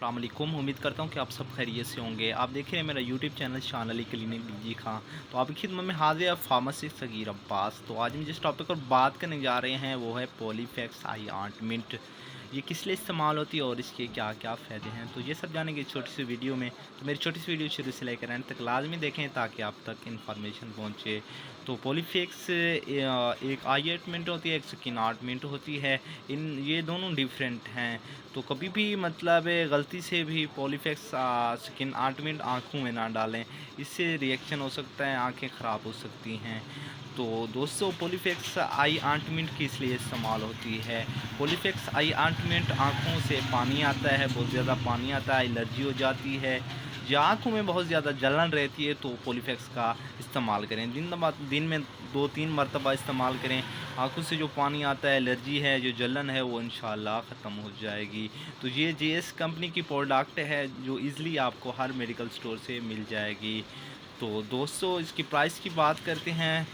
अस्सलाम वालेकुम। उम्मीद करता हूँ कि आप सब खैरियत से होंगे। आप देख रहे हैं मेरा यूट्यूब चैनल शान अली क्लिनिक डीजी खां। तो आपकी खिदमत में हाजिर है फार्मासिस्ट सगीर अब्बास। तो आज हम जिस टॉपिक पर बात करने जा रहे हैं वो है पॉलीफैक्स आई ऑइंटमेंट। ये किस लिए इस्तेमाल होती है और इसके क्या क्या फ़ायदे हैं, तो ये सब जानेंगे छोटी सी वीडियो में। तो मेरी छोटी सी वीडियो शुरू से लेकर एंड तक लाजमी देखें ताकि आप तक इन्फॉर्मेशन पहुँचे। तो पॉलीफैक्स एक आई ऑइंटमेंट होती है, एक स्किन ऑइंटमेंट होती है। ये दोनों डिफरेंट हैं। तो कभी भी मतलब गलती से भी पॉलीफैक्स स्किन ऑइंटमेंट आँखों में ना डालें, इससे रिएक्शन हो सकता है, आँखें ख़राब हो सकती हैं। तो दोस्तों, पॉलीफैक्स आई ऑइंटमेंट किस लिए इस्तेमाल होती है? पॉलीफैक्स आई ऑइंटमेंट आँखों से पानी आता है, बहुत ज़्यादा पानी आता है, एलर्जी हो जाती है या आँखों में बहुत ज़्यादा जलन रहती है, तो पॉलीफैक्स का इस्तेमाल करें। दिन में 2-3 मरतबा इस्तेमाल करें। आँखों से जो पानी आता है, एलर्जी है, जो जलन है, वो इंशाल्लाह ख़त्म हो जाएगी। तो ये जेएस कंपनी की प्रोडक्ट है जो ईज़िली आपको हर मेडिकल स्टोर से मिल जाएगी। तो दोस्तों, इसकी प्राइस की बात करते हैं।